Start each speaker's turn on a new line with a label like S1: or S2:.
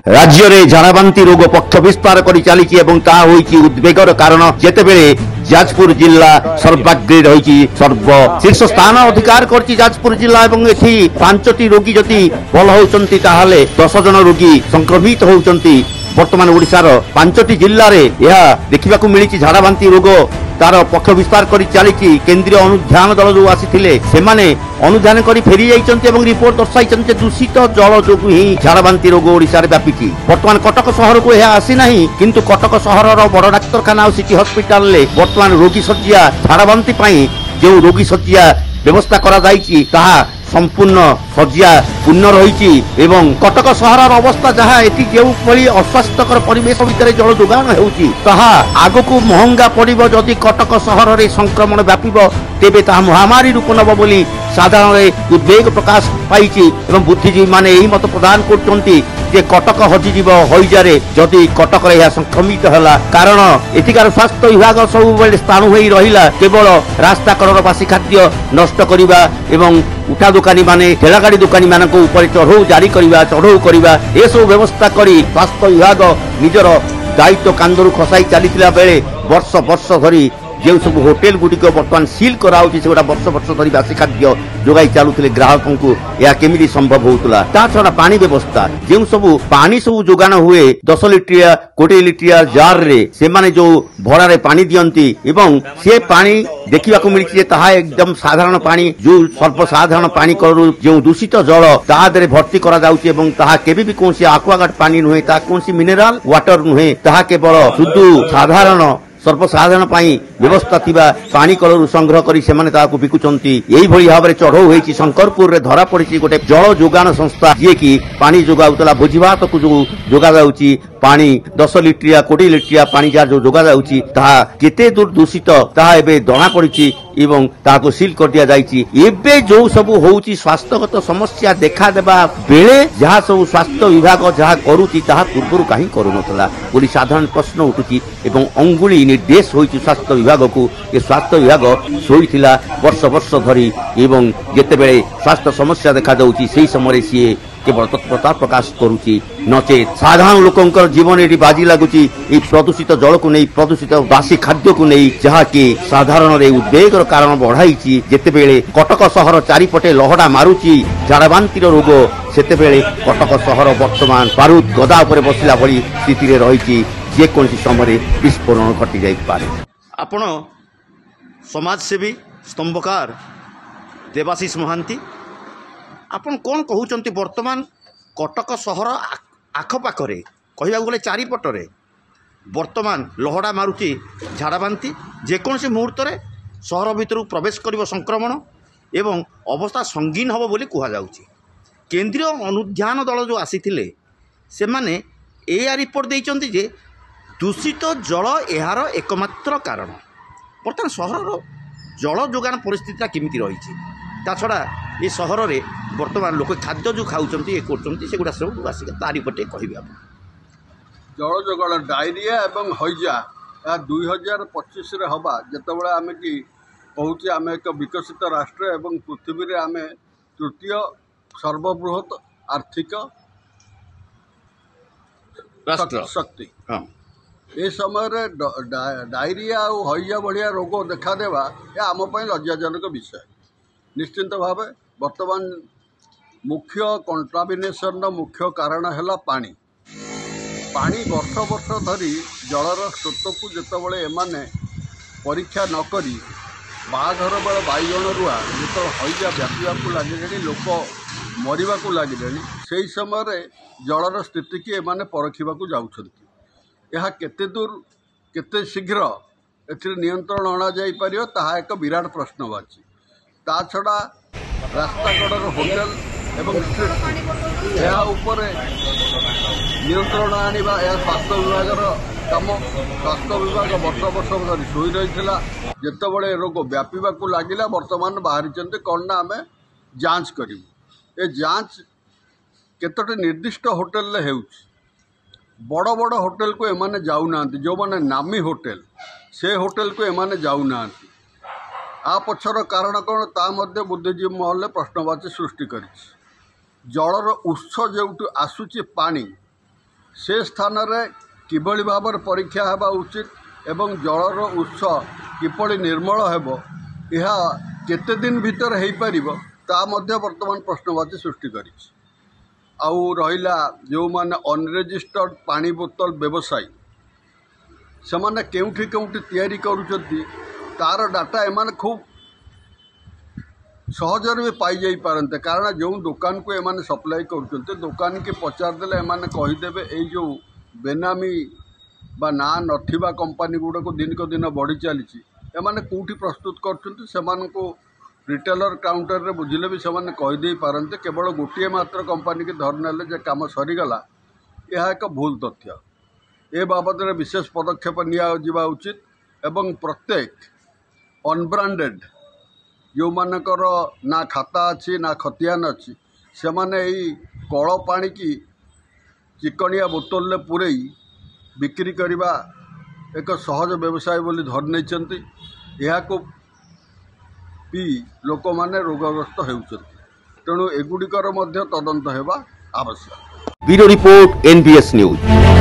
S1: राज्य में झाड़ाबांति रोग पक्ष विस्तार कर चली उद्वेगर कारण जितेबले जाजपुर जिला सर्वाग्रे रही सर्वशीर्ष स्थान अधिकार कर जाजपुर जिला एवं एठी 5टी रोगी जदि भल होती 10 जन रोगी संक्रमित होती। वर्तमान ओडिशार 5टी जिले में यह देखा मिली झाड़ाबांति रोग तार पक्ष विस्तार कर चली। केंद्रीय अनुध्यान दल जो आसी अनुध्यान कर फेरी जाइछन्ते एवं रिपोर्ट दर्शाई दूषित जल जो ही झाड़ाबांति रोग ओडिशा रे व्यापी। वर्तमान कटक सहर को यह आसी नहीं, किंतु कटक सहर बड़ डाक्तरखाना और सिटी हॉस्पिटल ले वर्तमान रोगी शज्या झाड़ाबांति पई जो रोगी शज्या व्यवस्था करा जाइछि ताहा संपूर्ण शज्या पूर्ण रही। कटक सहर अवस्था जहाँ एटी जो अस्वास्थ्यकर परिवेश भितर जल जोगान होउछि ताहा आगकू महंगा पड़िबो। जदि कटक सहर में संक्रमण व्यापिब तेबे ताहा महामारी रूप नब बोली साधारण उद्वेग प्रकाश पाई। बुद्धिजीवी माने यही मत प्रदान करछन्ति जे कटक हजिजीव हईजारे जदि कटक यह संक्रमित है। कारण एथिकार स्वास्थ्य विभाग सब स्थान हो रहा केवल रास्ता कड़र बासी खाद्य नष्ट करने एवं उठा दुकानी माने ठेला गाड़ी दुकानी मान चढ़ऊ जारी करवा चढ़ऊ करवा ए सब व्यवस्था करी स्वास्थ्य विभाग निजर दायित्व कांदरू खसाई चली बेले वर्ष वर्ष धरी जो सब होटेल गुड़िक बर्तमान सिल कराऊँच से वर्ष वर्ष धरी बासी खाद्य जोगाई चलुते ग्राहकों को यह केमिति संभव होता। ता छड़ा पानी व्यवस्था जो सब पानी सब जोगान हुए 10 लिट्रिया 20 लिट्रिया जार रे से माने जो भड़ा रे पानी दियंती एवं से पानी देखा मिली एकदम साधारण पानी जो सर्वसाधारण पानी करू जो दूषित जल तादरे भर्ती करा जाउछि एवं ताहा केबे भी कौन आक्वागार्ड पानी नुहे ता कौन मिनेराल वाटर नुहे ताहा केवल शुद्ध साधारण सर्वसाधारण व्यवस्था थिबा पानी कलरू संग्रह करी से माने ताको बिकुचंती। यही भली भाव में चढ़ऊ होईछि शंकरपुर रे धरा पड़ी गोटे जल जोगान संस्था जी की पानी जोगाउतला भोजीभात को जो जोगा जाउछि पानी 10 लिट्रिया 20 लिट्रिया पानी जार जो जोगा जाउछि ताहा केते दूर दूषित ताहा एबे दणा पड़िछि एवं ताको सील कर दिया जाइछि। एबे जो सब होउछि स्वास्थ्यगत समस्या देखा देबा बेले जहाँ सब स्वास्थ्य विभाग जहाँ करूछि ताहा पूर्वरु काहे करू नथला बोली साधारण प्रश्न उठुछि एवं अंगुली निर्देश होइछि स्वास्थ्य विभाग को ये स्वास्थ्य विभाग शोइथिला वर्ष वर्ष धरी एवं जेतेबेले स्वास्थ्य समस्या देखा जाउछि सेही समय सी केवल तत्परता प्रकाश करुच्ची नचेत साधारण लोकंकर जीवन ये बाजी लगुच प्रदूषित जल को नहीं प्रदूषित बासी खाद्य को नहीं जहाँकि साधारण उद्वेगर कारण बढ़ाई जितेबले कटक सहर चारिपटे लहड़ा मारुची झाड़ाबांतिर रोग सेतेबेले कटक सहर वर्तमान बारूद गदा उपर बसिला भली स्थिति रही जेकोसी समय विस्फोरण घटी जाए। आपण समाजसेवी स्तंभकार देवाशीष महांती आपण कौन कहते वर्तमान कटक सहर आखपाखे कहवा गले चारिपटरे वर्तमान लहड़ा मारुची झाड़ाबांति जेकोसी मुहूर्त सहर भितर प्रवेश कर संक्रमण एवं अवस्था संगीन हम बोली कहुच्छी। केंद्रीय अनुध्यान दल जो आसी से माने या रिपोर्ट देइचंती जे दूषित जल यार एकमात्र कारण बर्तमान सहर जल जोगान परिस्थिति केमिति रही छड़ा ये सहर में वर्तमान लोक खाद्य जो खाऊँ ये करा सब आसिक तारिपटे कह
S2: जल जोगान डायरिया एवं हईजा 2025 हवा जितेबाला आम कि कहूँ आम एक विकसित राष्ट्र एवं पृथ्वी रे आम तृतीय सर्वबृहत आर्थिक शक्ति ए समय डायरिया और हईजा भाया रोग देखादेवा यह आमपाई लज्जाजनक विषय। निश्चिंत भाव वर्तमान मुख्य कंटामिनेशन मुख्य कारण है पानी। पानी वर्ष वर्ष धरी जलर स्रोत को जितेबाला एमाने परीक्षा नक बाघर बेल बैगण रुआ जो हईजा व्यापा लगे लोक मरवा लगे से समय जलर स्थिति की एमाने परखा जाऊँच यह केते दूर केते शीघ्र नियंत्रण अणा जापर ताहा एक विराट प्रश्नवाची। ता छड़ा रास्ता कड़र होटेल एवं स्ट्रीट या नियंत्रण आनिबा या स्वास्थ्य विभाग काम। स्वास्थ्य विभाग वर्ष वर्ष धरी शोई रही जितेबले रोग व्यापा लगिला वर्तमान बाहरी कौन ना आम जांच करूँ। ए जांच केतोटी निर्दिष्ट होटेल हो बड़ बड़ होटेल को एमाने जाऊना जो माने नामी होटेल से होटेल को एमाने जाऊना आ पछर कारण कौन ता मध्य बुद्धिजीवी महल प्रश्नवाची सृष्टि कर जलर उत्स जो आसूची पानी से स्थान रे किभଳି भाବରେ परीक्षा हेबा उचित एवं जलर उत्स किपरि निर्मल हेबो यह केते दिन भीतर हो पारिबो ता मध्य वर्तमान प्रश्नवाची सृष्टि करिछि। आउ रहिला जो माने अनरेजिस्टर्ड पानी बोतल व्यवसायी से माने केउठी केउठी तैयारी करूछथि तार डाटा एमाने खूब सहजरे भी पाई जाई पारंते कारण जो दुकान को एमाने सप्लाई करूछथि दुकान के पचार देले एमाने कहिदेबे ए जो बेनामी बा ना नथिबा कंपनी गुड़ा को दिन को दिन बढ़ी चली एमाने कोठी प्रस्तुत करछथि सेमानको रिटेलर काउंटर रे बुझिले भी सेमाने कहि देई पारंते केवल गोटिए मात्र कंपनी के धरनेले जे काम सरीगला यह एक भूल तथ्य ए बाबद रे विशेष पदक्षेप निया जिबा उचित एवं प्रत्येक अनब्रांडेड जो मानकर ना खाता अच्छी ना खतियान अच्छी से माने यही कल पानी की चिकनिया बोतल रे पूरेई बिक्री करवा एक सहज व्यवसाय बोली धर नहीं यह को पी लोक माने रोगग्रस्त होउछथि तेणु एगुड़िकर मध्य तदंत हेबा आवश्यक।
S1: Bureau report NBS news.